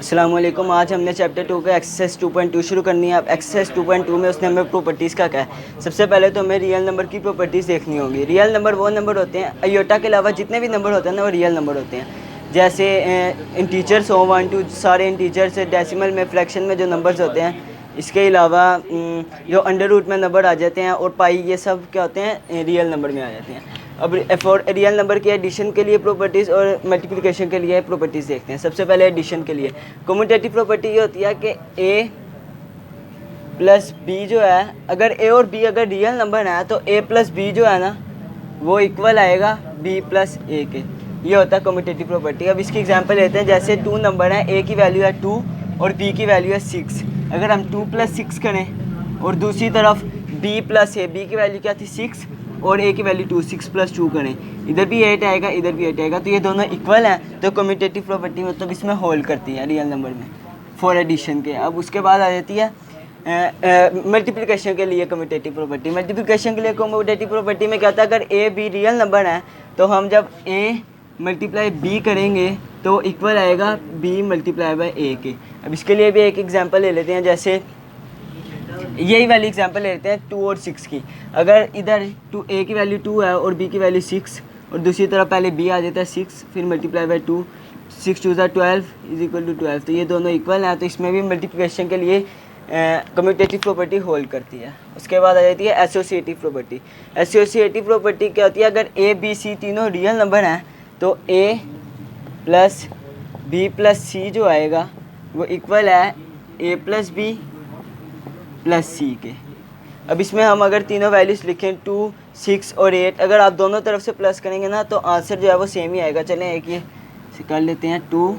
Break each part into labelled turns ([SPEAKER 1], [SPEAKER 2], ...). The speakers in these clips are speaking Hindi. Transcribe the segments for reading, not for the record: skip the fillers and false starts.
[SPEAKER 1] अस्सलामुअलैकुम। आज हमने चैप्टर 2 का एक्सरसाइज 2.2 शुरू करनी है। अब एक्सरसाइज 2.2 में उसने हमें प्रॉपर्टीज़ का कहा है। सबसे पहले तो हमें रियल नंबर की प्रॉपर्टीज़ देखनी होगी। रियल नंबर वो नंबर होते हैं, आयोटा के अलावा जितने भी नंबर होते हैं ना वो रियल नंबर होते हैं। जैसे इंटीजर्स हो 1 2 सारे इंटीजर्स, डेसिमल में फ्रैक्शन में जो नंबर्स होते हैं, इसके अलावा जो अंडर रूट में नंबर आ जाते हैं और पाई, ये सब क्या होते हैं, रियल नंबर में आ जाते हैं। अब फॉर रियल नंबर की एडिशन के लिए प्रॉपर्टीज़ और मल्टीप्लिकेशन के लिए प्रॉपर्टीज़ देखते हैं। सबसे पहले एडिशन के लिए कम्यूटेटिव प्रॉपर्टी ये होती है कि ए प्लस बी जो है, अगर ए और बी अगर रियल नंबर है तो ए प्लस बी जो है ना वो इक्वल आएगा बी प्लस ए के। ये होता है कम्यूटेटिव प्रॉपर्टी। अब इसकी एग्जांपल लेते हैं। जैसे 2 नंबर है, ए की वैल्यू है 2 और बी की वैल्यू है 6। अगर हम 2 + 6 करें और दूसरी तरफ बी प्लस ए, बी की वैल्यू क्या थी 6 और ए की वैल्यू 2, 6 + 2 करें, इधर भी 8 आएगा इधर भी 8 आएगा, तो ये दोनों इक्वल हैं। तो कम्यूटेटिव प्रॉपर्टी मतलब इसमें होल्ड करती है रियल नंबर में फॉर एडिशन के। अब उसके बाद आ जाती है मल्टीप्लिकेशन के लिए कम्यूटेटिव प्रॉपर्टी। मल्टीप्लिकेशन के लिए कम्यूटेटिव प्रॉपर्टी में क्या होता है, अगर ए बी रियल नंबर है तो हम जब ए मल्टीप्लाई बी करेंगे तो इक्वल आएगा बी मल्टीप्लाई बाय ए के। अब इसके लिए भी एक एग्जांपल ले लेते हैं। जैसे यही वाली एग्जांपल ले लेते हैं 2 और 6 की। अगर इधर ए की वैल्यू 2 है और बी की वैल्यू 6 और दूसरी तरफ पहले बी आ जाता है 6 फिर मल्टीप्लाई बाय 2, 6 2 12 = 12, तो ये दोनों इक्वल हैं। तो इसमें भी मल्टीप्लिकेशन के लिए कम्यूटेटिव प्रॉपर्टी होल्ड करती है। उसके बाद आ जाती है एसोसिएटिव प्रॉपर्टी। एसोसिएटिव प्रॉपर्टी क्या होती है, अगर ए बी सी तीनों रियल नंबर हैं तो ए प्लस बी प्लस सी जो आएगा वो इक्वल है ए प्लस बी प्लस सी के। अब इसमें हम अगर तीनों वैल्यूज़ लिखें 2 6 और 8, अगर आप दोनों तरफ से प्लस करेंगे ना तो आंसर जो है वो सेम ही आएगा। चलें एक ये कर लेते हैं। 2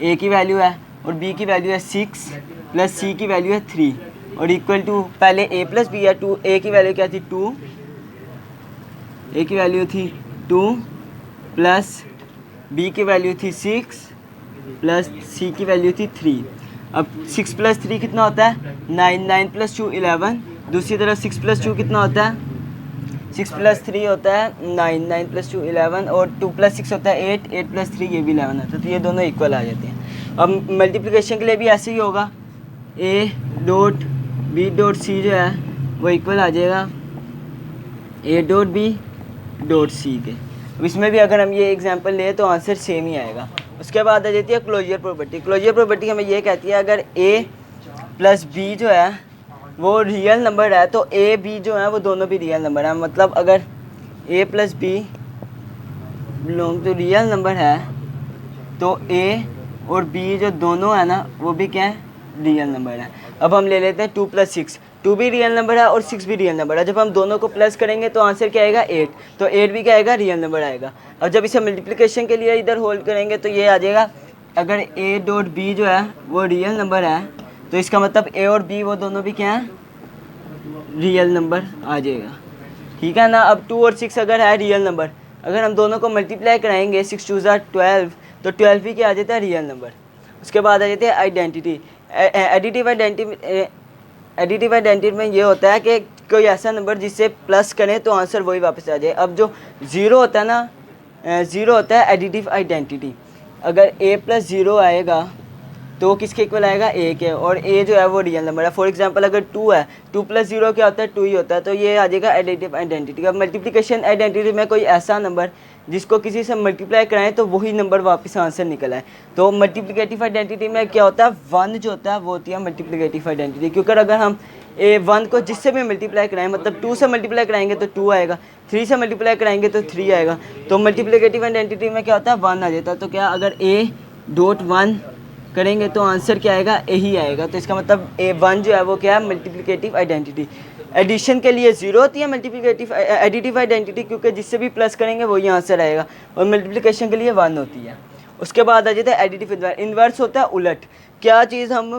[SPEAKER 1] ए की वैल्यू है और बी की वैल्यू है 6 प्लस सी की वैल्यू है 3 और इक्वल टू पहले ए प्लस बी है 2, ए की वैल्यू क्या थी 2, ए की वैल्यू थी 2 प्लस बी की वैल्यू थी 6 प्लस सी की वैल्यू थी 3। अब 6 + 3 कितना होता है 9, 9 + 2 11। दूसरी तरफ 6 + 2 कितना होता है 6 + 3 होता है 9, 9 + 2 11 और 2 + 6 होता है 8, 8 + 3 ये भी 11 होता है। तो ये दोनों इक्वल आ जाते हैं। अब मल्टीप्लिकेशन के लिए भी ऐसे ही होगा। A dot B dot C जो है वो इक्वल आ जाएगा A dot B dot C के। अब इसमें भी अगर हम ये एग्जांपल लें तो आंसर सेम ही आएगा। उसके बाद आ जाती है क्लोजर प्रॉपर्टी। क्लोजर प्रॉपर्टी हमें ये कहती है, अगर ए प्लस बी जो है वो रियल नंबर है तो ए बी जो है वो दोनों भी रियल नंबर है। मतलब अगर A plus B belong to real number है तो ए और बी जो दोनों है ना वो भी क्या है, रियल नंबर है। अब हम ले लेते हैं 2 + 6, 2 भी रियल नंबर है और 6 भी रियल नंबर है। जब हम दोनों को प्लस करेंगे तो आंसर क्या आएगा 8, तो 8 भी क्या आएगा, रियल नंबर आएगा। और जब इसे मल्टीप्लिकेशन के लिए इधर होल्ड करेंगे तो ये आ जाएगा, अगर ए डॉट बी जो है वो रियल नंबर है तो इसका मतलब ए और बी वो दोनों भी क्या है, रियल नंबर आ जाएगा। ठीक है ना। अब 2 और 6 अगर है रियल नंबर, अगर हम दोनों को मल्टीप्लाई कराएंगे 6 2 12 तो 12 भी क्या आ जाता है, रियल नंबर। उसके बाद आ जाती है आइडेंटिटी। एडिटिव आइडेंटिटी में ये होता है कि कोई ऐसा नंबर जिससे प्लस करें तो आंसर वही वापस आ जाए। अब जो ज़ीरो होता है ना, ज़ीरो होता है एडिटिव आइडेंटिटी। अगर ए प्लस ज़ीरो आएगा तो किसके इक्वल आएगा, ए के, और ए जो है वो रियल नंबर है। फॉर एग्जांपल अगर 2 है, 2 + 0 क्या होता है, 2 ही होता है, तो ये आ जाएगा एडिटिव आइडेंटिटी। अब मल्टीप्लिकेशन आइडेंटिटी में कोई ऐसा नंबर जिसको किसी से मल्टीप्लाई कराएं तो वही नंबर वापस आंसर निकल आए। तो मल्टीप्लिकेटिव आइडेंटिटी में क्या होता है, 1 जो होता है वो होती है मल्टीप्लिकेटिव आइडेंटिटी। क्योंकि अगर हम 1 को जिससे भी मल्टीप्लाई कराएं, मतलब 2 से मल्टीप्लाई कराएंगे तो 2 आएगा, 3 से मल्टीप्लाई कराएंगे तो 3 आएगा। तो मल्टीप्लिकेटिव आइडेंटिटी में क्या होता है, 1 आ जाता है। तो क्या अगर ए डॉट 1 करेंगे तो आंसर क्या आएगा, ए ही आएगा। तो इसका मतलब A1 जो है वो क्या है, मल्टीप्लिकेटिव आइडेंटिटी। एडिशन के लिए 0 होती है मल्टीप्लिकेटिव एडिटिव आइडेंटिटी, क्योंकि जिससे भी प्लस करेंगे वही आंसर आएगा, और मल्टीप्लिकेशन के लिए 1 होती है। उसके बाद आ जाता है एडिटिव इन्वर्स। इन्वर्स होता है उलट। क्या चीज़ हम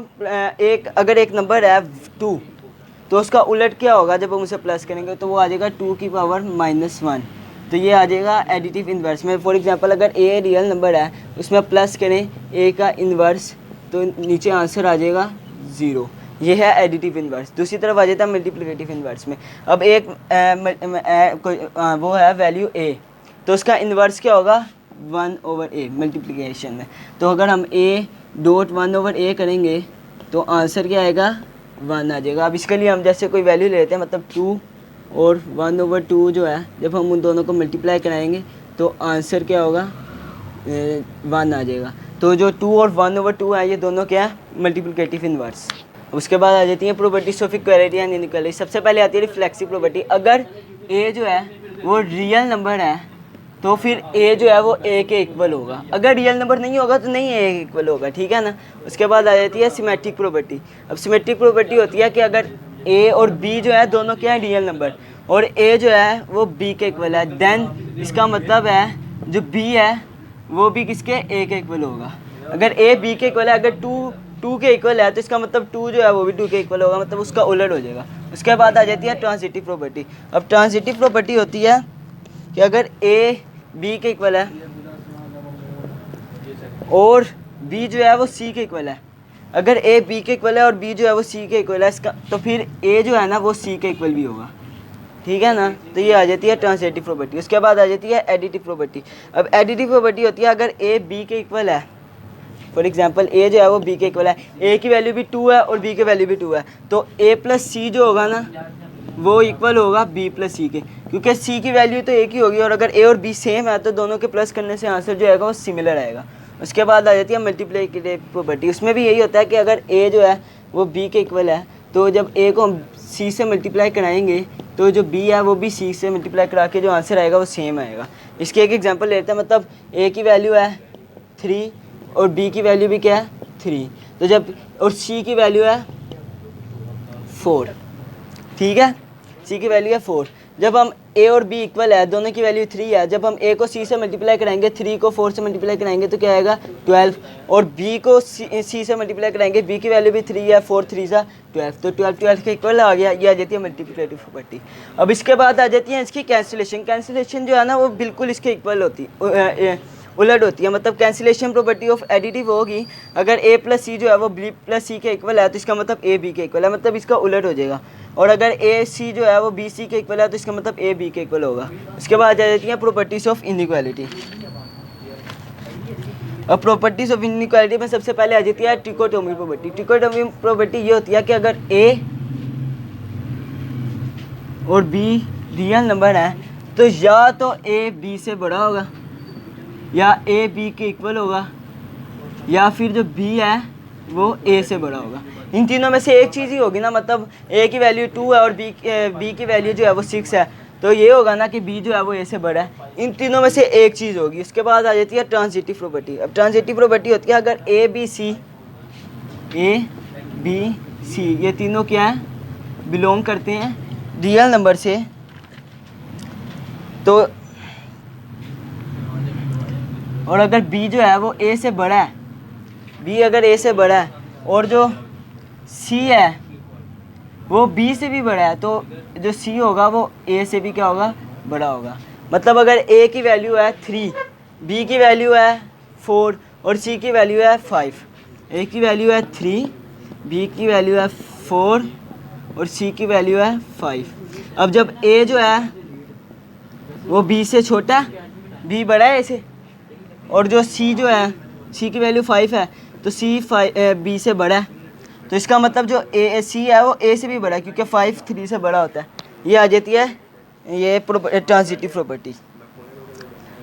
[SPEAKER 1] अगर एक नंबर है 2 तो उसका उलट क्या होगा, जब हम उसे प्लस करेंगे तो वो आ जाएगा 2 की पावर -1। तो ये आ जाएगा एडिटिव इन्वर्स में। फॉर एग्जांपल अगर ए रियल नंबर है उसमें प्लस करें ए का इन्वर्स तो नीचे आंसर आ जाएगा 0। ये है एडिटिव इन्वर्स। दूसरी तरफ आ जाता है मल्टीप्लिकेटिव इन्वर्स में। अब एक वो है वैल्यू ए, तो उसका इन्वर्स क्या होगा, 1/a मल्टीप्लिकेशन में। तो अगर हम a डॉट 1/a करेंगे तो आंसर क्या आएगा 1 आ जाएगा। अब इसके लिए हम जैसे कोई वैल्यू लेते हैं, मतलब 2 और 1/2 जो है, जब हम उन दोनों को मल्टीप्लाई कराएंगे तो आंसर क्या होगा 1 आ जाएगा। तो जो 2 और 1/2 है ये दोनों क्या है मल्टीप्लिकेटिव इनवर्स। उसके बाद आ जाती है properties of equality and inequality. सबसे पहले आती है रिफ्लेक्सिव प्रॉपर्टी। अगर a जो है वो रियल नंबर है तो फिर a जो है वो a के इक्वल होगा। अगर रियल नंबर नहीं होगा तो नहीं a के इक्वल होगा, ठीक है ना। उसके बाद आ जाती है सिमेट्रिक प्रॉपर्टी। अब सिमेट्रिक प्रॉपर्टी होती है कि अगर a और b जो है दोनों क्या है रियल नंबर और a जो है वो b के इक्वल है, देन इसका मतलब है जो b है वो भी किसके a के इक्वल होगा। अगर a b के इक्वल है, अगर 2 के इक्वल है तो इसका मतलब 2 जो है वो भी 2 के इक्वल होगा, मतलब उसका उलट हो जाएगा। उसके बाद आ जाती है ट्रांजिटिव प्रॉपर्टी। अब ट्रांजिटिव प्रॉपर्टी होती है कि अगर a b के इक्वल है और b जो है वो c के इक्वल है, अगर a b के इक्वल है और b जो है वो c के इक्वल है इसका, तो फिर a जो है ना वो c के इक्वल भी होगा, ठीक है ना। तो ये आ जाती है ट्रांजिटिव प्रॉपर्टी। उसके बाद आ जाती है एडिटिव प्रॉपर्टी। अब एडिटिव प्रॉपर्टी होती है अगर a b के इक्वल है, फॉर एग्जांपल a जो है वो b के इक्वल है, a की वैल्यू भी 2 है और b की वैल्यू भी 2 है, तो a प्लस c जो होगा ना वो इक्वल होगा b प्लस c के, क्योंकि c की वैल्यू तो एक ही होगी और अगर a और b सेम है तो दोनों के प्लस करने से आंसर जो आएगा वो सिमिलर आएगा। उसके बाद आ जाती है मल्टीप्लिकेटिव प्रॉपर्टी। उसमें भी यही होता है कि अगर a जो है वो b के इक्वल है तो जब a को हम c से मल्टीप्लाई कराएंगे तो जो b है वो भी c से मल्टीप्लाई करा के जो आंसर आएगा वो सेम आएगा। इसके एक एग्जांपल लेते हैं, मतलब a की वैल्यू है 3 और b की वैल्यू भी क्या है 3, तो जब और c की वैल्यू है 4, ठीक है, c की वैल्यू है 4। जब हम a और b इक्वल है, दोनों की वैल्यू 3 है, जब हम a को c से मल्टीप्लाई कराएंगे, 3 को 4 से मल्टीप्लाई कराएंगे तो क्या आएगा 12, और b को c से मल्टीप्लाई कराएंगे, b की वैल्यू भी 3 है, 4 3 सा 12, तो 12 के इक्वल आ गया। ये आ जाती है मल्टीप्लिकेटिव प्रॉपर्टी। अब इसके बाद आ जाती है इसकी कैंसिलेशन। कैंसिलेशन जो है ना वो बिल्कुल इसके इक्वल होती उलट होती है, मतलब कैंसिलेशन प्रॉपर्टी ऑफ एडिटिव होगी। अगर a प्लस सी जो है वो b प्लस सी के इक्वल है तो इसका मतलब a b के इक्वल है, मतलब इसका उलट हो जाएगा। और अगर a c जो है वो b c के इक्वल है तो इसका मतलब a b के इक्वल होगा। उसके बाद आ जाती हैं प्रॉपर्टीज ऑफ इनइक्वालिटी। और प्रॉपर्टीज ऑफ इनइक्वालिटी में सबसे पहले आ जाती है ट्रिकोटोमी प्रॉपर्टी। ट्रिकोटोमी प्रॉपर्टी ये होती है कि अगर a और b रियल नंबर है तो या तो a b से बड़ा होगा या a b के इक्वल होगा या फिर जो b है वो a से बड़ा होगा। इन तीनों में से एक चीज़ ही होगी ना, मतलब a की वैल्यू 2 है और b की वैल्यू जो है वो 6 है, तो ये होगा ना कि b जो है वो a से बड़ा है। इन तीनों में से एक चीज़ होगी। इसके बाद आ जाती है ट्रांजिटिव प्रॉपर्टी। अब ट्रांजिटिव प्रॉपर्टी होती है अगर a b c ये तीनों क्या है बिलोंग करते हैं रियल नंबर से, तो और अगर b जो है वो a से बड़ा है, b अगर a से बड़ा है और जो c है वो b से भी बड़ा है, तो जो c होगा वो a से भी क्या होगा बड़ा होगा। मतलब अगर a की वैल्यू है 3, b की वैल्यू है 4 और c की वैल्यू है 5, a की वैल्यू है 3, b की वैल्यू है 4 और c की वैल्यू है 5। अब जब a जो है वो b से छोटा है, b बड़ा है a से, और जो c जो है c की वैल्यू 5 है तो c b से बड़ा है, तो इसका मतलब जो c है वो a से भी बड़ा है क्योंकि 5 3 से बड़ा होता है। ये आ जाती है ये ट्रांजिटिव प्रॉपर्टी।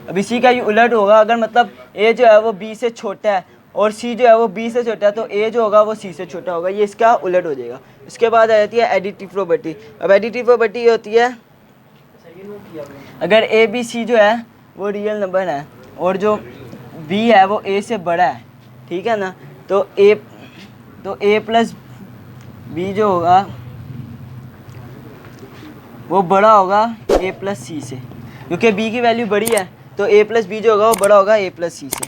[SPEAKER 1] अब इसी का ये उलट होगा, अगर मतलब a जो है वो b से छोटा है और c जो है वो b से छोटा है तो a जो होगा वो c से छोटा होगा, ये इसका उलट हो जाएगा। इसके बाद आ जाती है एडिटिव प्रॉपर्टी। अब एडिटिव प्रॉपर्टी ये होती है अगर a b c जो है वो रियल नंबर है और जो b है वो a से बड़ा है, ठीक है ना, तो a प्लस b जो होगा वो बड़ा होगा a प्लस सी से, क्योंकि b की वैल्यू बड़ी है तो a प्लस बी जो होगा वो बड़ा होगा a प्लस सी से।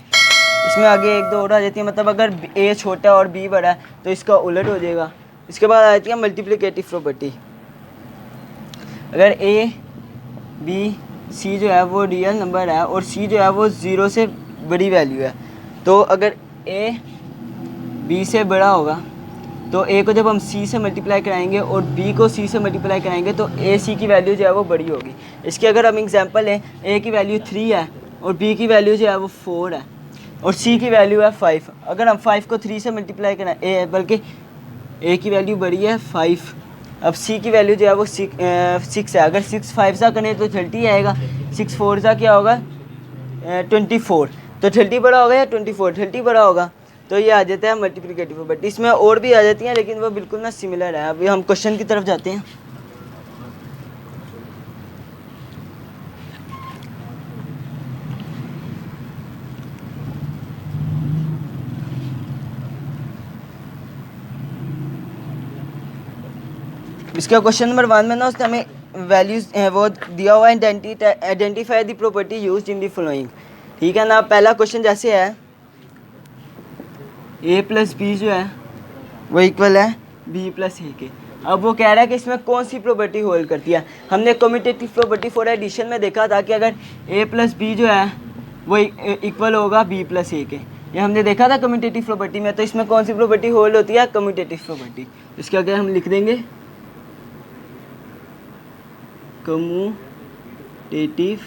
[SPEAKER 1] इसमें आगे एक दो और आ जाती है, मतलब अगर a छोटा और b बड़ा है तो इसका उलट हो जाएगा। इसके बाद आ जाती है मल्टीप्लिकेटिव प्रॉपर्टी। अगर a b c जो है वो रियल नंबर है और c जो है वो 0 से बड़ी वैल्यू है, तो अगर a b से बड़ा होगा तो a को जब हम c से मल्टीप्लाई कराएंगे और b को c से मल्टीप्लाई कराएंगे तो a c की वैल्यू जो है वो बड़ी होगी। इसके अगर हम एग्जांपल लें, a की वैल्यू 3 है और बी की वैल्यू जो है वो 4 है और सी की वैल्यू है 5। अगर हम 5 को 3 से मल्टीप्लाई करें ए बल्कि ए की वैल्यू बड़ी है 5, अब सी की वैल्यू जो है वो 6 है। अगर 6 5 सा करें तो 30 आएगा, 6 4 सा क्या होगा 24। तो 30 बड़ा होगा या 24? 30 बड़ा होगा। तो ये आ जाता है मल्टीप्लिकेटिव प्रॉपर्टी। इसमें और भी आ जाती हैं लेकिन वो बिल्कुल ना सिमिलर है। अभी हम क्वेश्चन की तरफ जाते हैं। इसका क्वेश्चन नंबर 1 में ना उसने हमें वैल्यूज वो दिया हुआ है, identify the property used in the following. ठीक है ना। पहला क्वेश्चन जैसे है a प्लस बी जो है वो इक्वल है b प्लस ए के। अब वो कह रहा है कि इसमें कौन सी प्रॉपर्टी होल्ड करती है। हमने कम्यूटेटिव प्रॉपर्टी फॉर एडिशन में देखा था कि अगर a प्लस बी जो है वो इक्वल होगा b प्लस ए के, ये हमने देखा था कम्यूटेटिव प्रॉपर्टी में। तो इसमें कौन सी प्रॉपर्टी होल्ड होती है? Commutative property. इसके आगे हम लिख देंगे कम्यूटेटिव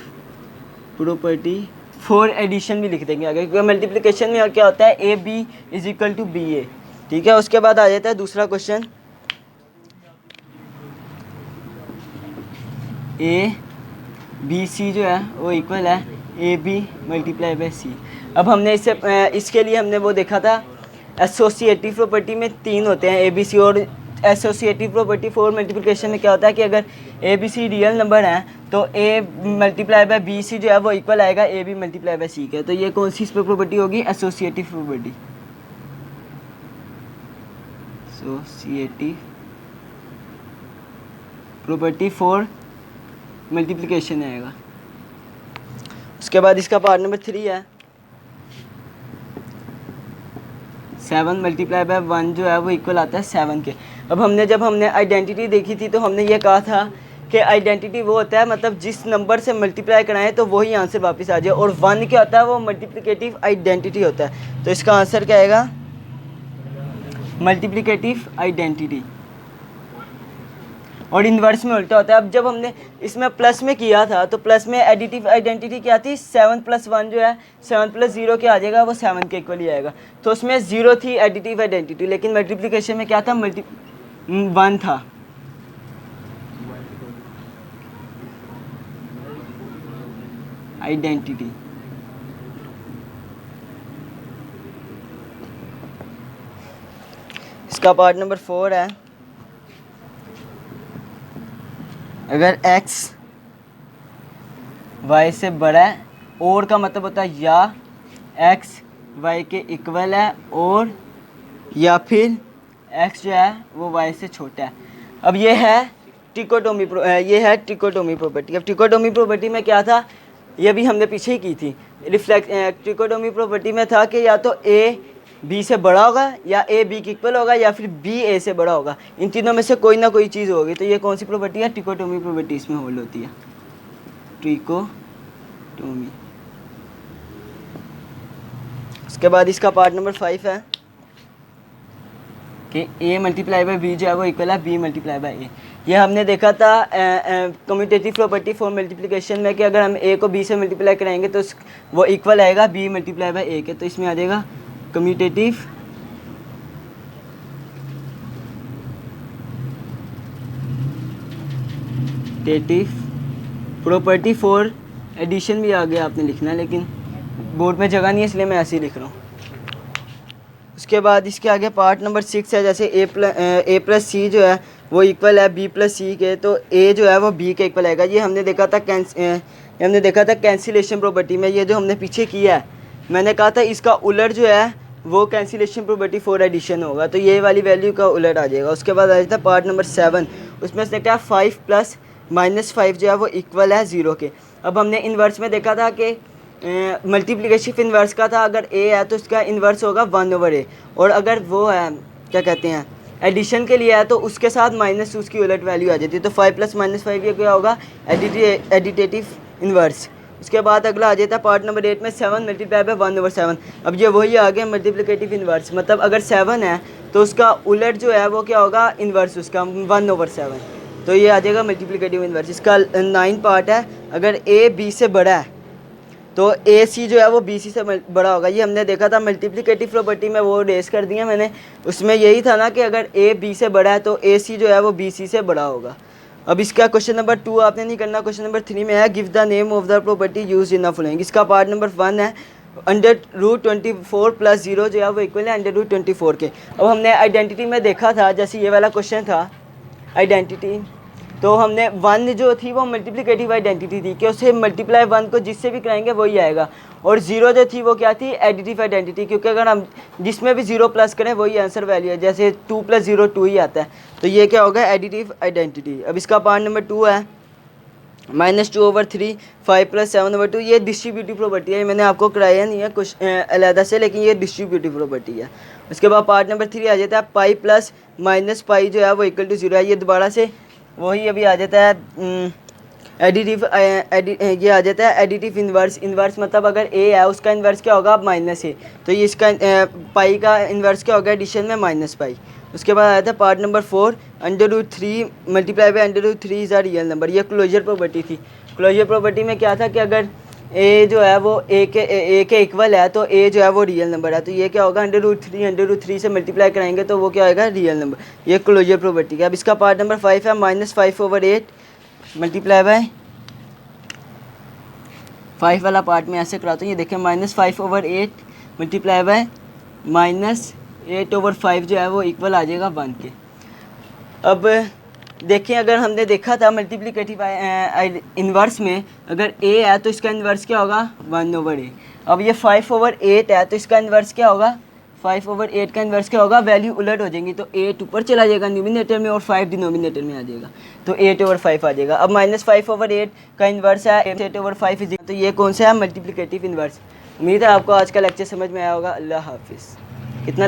[SPEAKER 1] प्रॉपर्टी फॉर एडिशन भी लिख देंगे आगे, क्योंकि मल्टीप्लिकेशन में और क्या होता है A B is equal to B A. ठीक है। उसके बाद आ जाता है दूसरा क्वेश्चन, ए बी सी जो है वो इक्वल है ए बी मल्टीप्लाई बाई सी। अब हमने इसके लिए हमने वो देखा था एसोसिएटिव प्रॉपर्टी में 3 होते हैं ए बी सी, और एसोसिएटिव प्रॉपर्टी फॉर मल्टीप्लिकेशन में क्या होता है कि अगर A B C real number हैं तो A multiply by B C जो है वो इक्वल आएगा A B multiply by C के। तो ये कौन सी इस पर प्रॉपर्टी होगी? Associative property. Associative property for multiplication आएगा। उसके बाद इसका पार्ट नंबर 3 है 7 मल्टीप्लाई बाय 1 जो है वो इक्वल आता है 7 के। अब जब हमने आइडेंटिटी देखी थी तो हमने ये कहा था कि आइडेंटिटी वो होता है मतलब जिस नंबर से मल्टीप्लाई कराएं तो वही आंसर वापस आ जाए, और 1 क्या होता है? वो मल्टीप्लिकेटिव आइडेंटिटी होता है। तो इसका आंसर क्या आएगा? Multiplicative identity. और इन्वर्स में उल्टा होता है। अब जब हमने इसमें प्लस में किया था तो प्लस में एडिटिव आइडेंटिटी क्या थी? 7 + 1 जो है 7 + 0 क्या आ जाएगा? वो 7 के इक्वल ही आएगा। तो उसमें 0 थी एडिटिव आइडेंटिटी, लेकिन मल्टीप्लिकेशन में क्या था? 1 था। आइडेंटिटी। इसका पार्ट नंबर 4 है अगर x y से बड़ा है, और का मतलब होता है या x y के इक्वल है और या फिर x जो है वो y से छोटा है। अब ये है ट्रिकोटोमी प्रॉपर्टी। अब ट्रिकोटोमी प्रॉपर्टी में क्या था? ये भी हमने पीछे ही की थी। ट्रिकोटोमी प्रॉपर्टी में था कि या तो a b से बड़ा होगा या a b के इक्वल होगा या फिर b a से बड़ा होगा। इन तीनों में से कोई ना कोई चीज़ होगी। तो ये कौन सी प्रॉपर्टी है? ट्रिकोटोमी प्रॉपर्टी इसमें होल्ड होती है। ट्रिकोटोमी। उसके बाद इसका पार्ट नंबर 5 है कि a मल्टीप्लाई बाई b जो है वो इक्वल है b मल्टीप्लाई बाई a। ये हमने देखा था कम्यूटेटिव प्रॉपर्टी फॉर मल्टीप्लिकेशन में कि अगर हम a को b से मल्टीप्लाई कराएंगे तो वो इक्वल आएगा b मल्टीप्लाई बाई a के। तो इसमें आ जाएगा कम्यूटेटिव प्रॉपर्टी फॉर एडिशन भी आ गया आपने लिखना है, लेकिन बोर्ड में जगह नहीं है इसलिए मैं ऐसे ही लिख रहा हूँ। उसके बाद इसके आगे पार्ट नंबर 6 है जैसे a प्लस सी जो है वो इक्वल है b प्लस सी के, तो a जो है वो b के इक्वल आएगा। ये हमने देखा था कैंसिलेशन प्रॉपर्टी में। ये जो हमने पीछे किया है मैंने कहा था इसका उलट जो है वो कैंसिलेशन प्रॉपर्टी फॉर एडिशन होगा, तो ये वाली वैल्यू का उलट आ जाएगा। उसके बाद आ जाता है पार्ट नंबर 7, उसमें से क्या 5 + -5 जो है वो इक्वल है 0 के। अब हमने इन्वर्स में देखा था कि मल्टीप्लिकेशन इन्वर्स का था, अगर a है तो इसका इन्वर्स होगा 1/a, और अगर वो है क्या कहते हैं एडिशन के लिए है तो उसके साथ माइनस उसकी उलट वैल्यू आ जाती है। तो 5 + -5 ये क्या होगा? एडिटेटिव इन्वर्स। उसके बाद अगला आ जाता है पार्ट नंबर 8 में 7 मल्टीप्लाई बाय 1/7। अब ये वही आ गया मल्टीप्लिकेटिव इन्वर्स, मतलब अगर 7 है तो उसका उलट जो है वो क्या होगा? इन्वर्स उसका 1/7। तो ये आ जाएगा मल्टीप्लिकेटिव इन्वर्स। इसका 9 पार्ट है अगर a b से बड़ा है तो ए सी जो है वो बी सी से बड़ा होगा। ये हमने देखा था मल्टीप्लिकेटिव प्रॉपर्टी में, वो रेस कर दिया मैंने। उसमें यही था ना कि अगर ए बी से बड़ा है तो ए सी जो है वो बी सी से बड़ा होगा। अब इसका क्वेश्चन नंबर 2 आपने नहीं करना, क्वेश्चन नंबर 3 में है give the name of the property use in the following. इसका पार्ट नंबर 1 है √24 + 0 जो है वो इक्वल है √24 के। अब हमने आइडेंटिटी में देखा था, जैसे ये वाला क्वेश्चन था आइडेंटिटी, तो हमने 1 जो थी वो मल्टीप्लिकेटिव आइडेंटिटी थी कि उसे मल्टीप्लाई 1 को जिससे भी कराएंगे वही आएगा। और 0 जो थी वो क्या थी, एडिटिव आइडेंटिटी, क्योंकि अगर हम जिसमें भी 0 प्लस करें वही आंसर वैल्यू है, जैसे 2 + 0 2 ही आता है। तो ये क्या होगा, एडिटिव आइडेंटिटी। अब इसका पार्ट नंबर 2 है -2/3 5 + 7/2। ये डिस्ट्रीब्यूटिव प्रॉपर्टी है, मैंने आपको कराया नहीं है कुछ अलहदा से, लेकिन ये डिस्ट्रीब्यूटिव प्रॉपर्टी है। उसके बाद पार्ट नंबर 3 आ जाता है पाई प्लस माइनस पाई जो है वो इक्वल टू 0 है। ये दोबारा से वही अभी आ जाता है एडिटिव, ये आ जाता है एडिटिव इन्वर्स। इन्वर्स मतलब अगर ए है उसका इन्वर्स क्या होगा, -a। तो ये इसका पाई का इन्वर्स क्या होगा, एडिशन में -पाई। उसके बाद आया था part number 4 √3 × √3 is a real number. ये क्लोजर प्रॉपर्टी थी। क्लोजर प्रॉपर्टी में क्या था कि अगर ए जो है वो ए के इक्वल है तो ए जो है वो रियल नंबर है। तो ये क्या होगा, √3 से मल्टीप्लाई कराएंगे तो वो क्या होगा, रियल नंबर। ये क्लोजर प्रॉपर्टी है। अब इसका पार्ट नंबर 5 है -5/8 × 5 वाला पार्ट में ऐसे कराता हूँ। ये देखें -5/8 × -8/5 जो है वो इक्वल आ जाएगा 1 के। अब देखिए, अगर हमने देखा था मल्टीप्लिकेटिव इन्वर्स में अगर a है तो इसका इन्वर्स क्या होगा, 1/a। अब ये 5/8 है तो इसका इन्वर्स क्या होगा, 5/8 का इन्वर्स क्या होगा, वैल्यू उलट हो जाएंगी। तो 8 ऊपर चला जाएगा न्यूमिनेटर में और 5 डिनोमिनेटर में आ जाएगा, तो 8/5 आ जाएगा। अब -5/8 का इन्वर्स है 8/5, तो ये कौन सा है, मल्टीप्लिकेटिव इन्वर्स। उम्मीद है आपको आज का लेक्चर समझ में आया होगा। अल्लाह हाफिज़। कितना